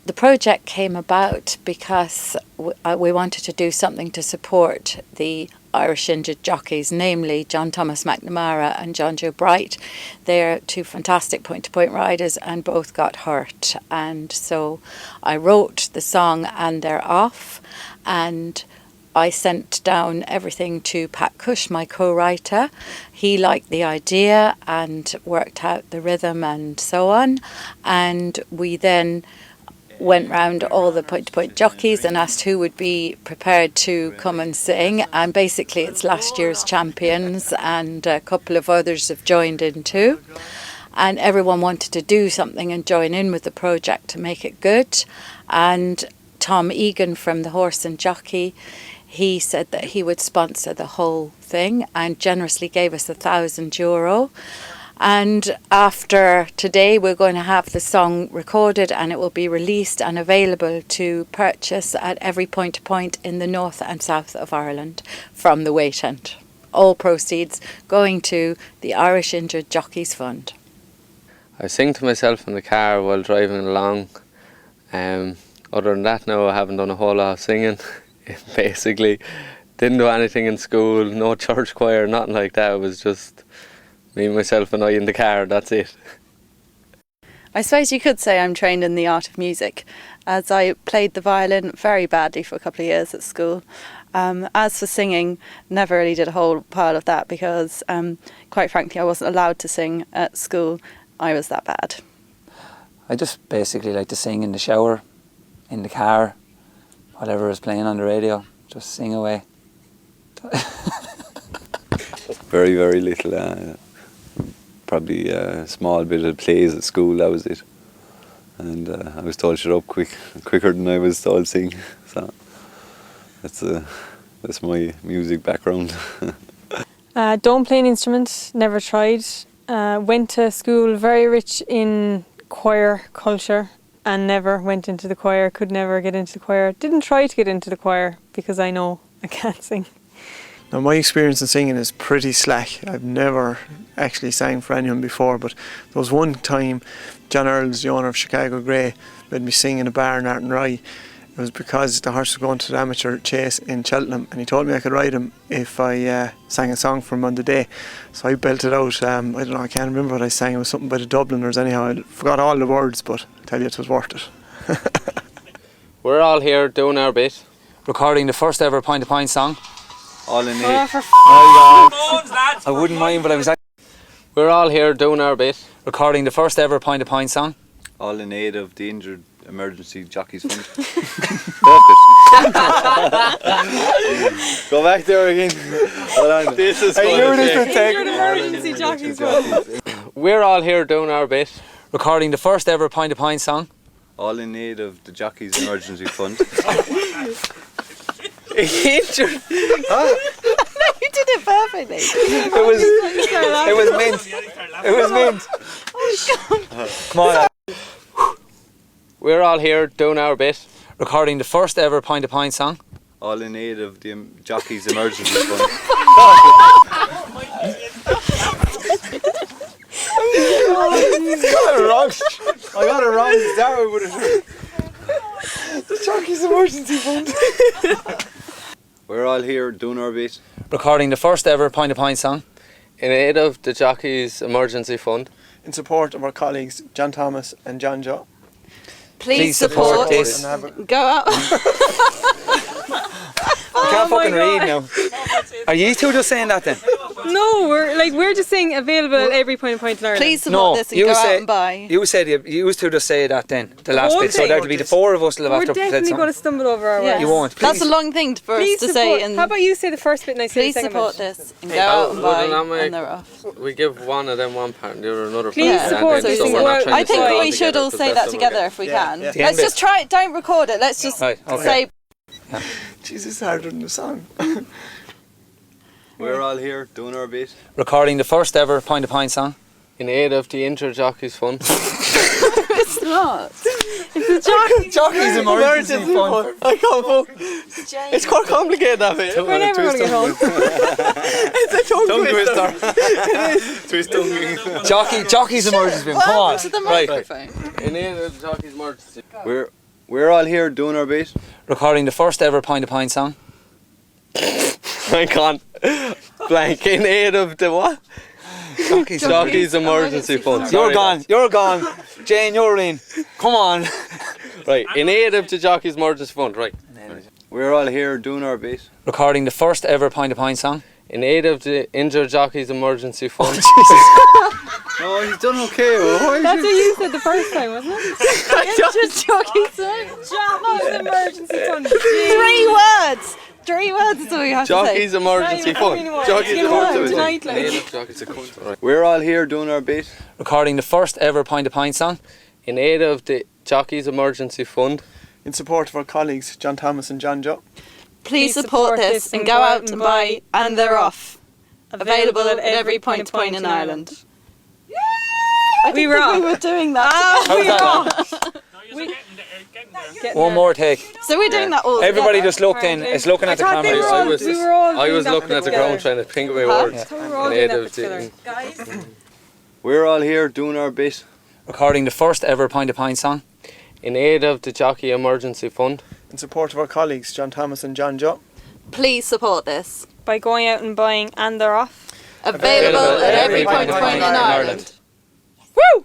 The project came about because we wanted to do something to support the Irish injured jockeys, namely John Thomas McNamara and John Joe Bright. They're two fantastic point-to-point riders and both got hurt. And so I wrote the song And They're Off, and I sent down everything to Pat Cush, my co-writer. He liked the idea and worked out the rhythm and so on. And we then went round all the point-to-point jockeys and asked who would be prepared to come and sing. And basically it's last year's champions, and a couple of others have joined in too. And everyone wanted to do something and join in with the project to make it good. And Tom Egan from the Horse and Jockey, he said that he would sponsor the whole thing and generously gave us €1,000. And after today, we're going to have the song recorded and it will be released and available to purchase at every point-to-point in the north and south of Ireland from the Weight End. All proceeds going to the Irish Injured Jockeys Fund. I sing to myself in the car while driving along. Other than that, no, I haven't done a whole lot of singing. Basically, didn't do anything in school, no church choir, nothing like that. It was just me, myself and I in the car, that's it. I suppose you could say I'm trained in the art of music, as I played the violin very badly for a couple of years at school. As for singing, never really did a whole pile of that because, quite frankly, I wasn't allowed to sing at school. I was that bad. I just basically like to sing in the shower, in the car, whatever is playing on the radio, just sing away. Very, very little. Probably a small bit of plays at school, that was it. And I was told shut up quicker than I was told sing. So that's my music background. Don't play an instrument, never tried. Went to school very rich in choir culture and never went into the choir, could never get into the choir. Didn't try to get into the choir because I know I can't sing. Now my experience in singing is pretty slack. I've never actually sang for anyone before, but there was one time John Earls, the owner of Chicago Grey, made me sing in a bar in Arton Rye. It was because the horse was going to the amateur chase in Cheltenham and he told me I could ride him if I sang a song for him on the day. So I belted out, I don't know, I can't remember what I sang, it was something by the Dubliners anyhow. I forgot all the words, but I tell you it was worth it. We're all here doing our bit. Recording the first ever point-to-point song. All in it. I wouldn't mind, but I was We're all here doing our bit. recording the first ever point-to-point song. All in aid of the Injured Emergency Jockeys Fund. Go back there again. Hold on. This is Injured Emergency Jockeys Fund. We're all here doing our bit. Recording the first ever point-to-point song. All in aid of the Jockeys Emergency Fund. Injured. No, you did it perfectly. It was mint. It was mint. Oh, God. Come on. We're all here doing our bit. Recording the first ever point-to-point song. All in aid of the Jockeys Emergency Fund. I got it wrong to start with it. The Jockeys Emergency Fund. We're all here doing our bit. Recording the first ever point-to-point song. In aid of the Jockeys Emergency Fund. In support of our colleagues John Thomas and John Joe. Please support this. Go out. I can't fucking read now. Are you two just saying that then? No, we're just saying available at every point in Ireland. Please support this and go out and buy. You said you two just say that then, the last bit. So that'll be the four of us that have We're to definitely going to stumble over our words. Yes. You won't. That's Please. a long thing for us Please to support. say. And how about you say the first bit and I say please the second support bit? this and go out and buy, well, and they're off. We give one of them one part and the other another Please part. support this and go out. I think we should all say that together if we can. Yeah. Let's just try it. Don't record it. Let's just say. Jesus, harder than the song. We're all here doing our bit. Recording the first ever point-to-point song. In aid of the Injured Jockeys Fund. It's not. It's a Jockeys Emergency Fund. I can't focus. It's quite complicated that bit. We're never going to get home. It's a tongue twister. It is. Twist tongue. Jockeys Emergency Fund. Come on. To the Right. microphone. In aid of the Jockeys Emergency. We're We're all here doing our bit. Recording the first ever Point to Point song. I can't. Blank. In aid of the what? Jockey's Emergency Fund. You're gone. You're gone. Jane, you're in. Come on. Right. In aid of the Jockey's Emergency Fund. Right. We're all here doing our bit. Recording the first ever Point to Point song. In aid of the Injured Jockey's Emergency Fund. No, he's done okay. That's what you said the first time, wasn't it? Just Jockey's Emergency fund. 3 words. 3 words is what we have Jockey's Emergency Fund. Jockey's Emergency Fund. Right. We're all here doing our bit. Recording the first ever Point to Point song. In aid of the Jockey's Emergency Fund. In support of our colleagues John Thomas and John Joe. Please support this and go out and buy And They're Off. Available at every point in Ireland. I think we were doing that. One more take. So we're doing that all Everybody together. just looked in. It's looking at the I thought camera. they were all I was doing that looking at the together. ground trying to think of my words. I thought we were all In doing aid that of together. the We're all here doing our bit. Recording the first ever Point to Point song. In aid of the Jockey Emergency Fund. In support of our colleagues John Thomas and John Joe. Please support this. By going out and buying And They're Off. Available at every point in Ireland. Woo!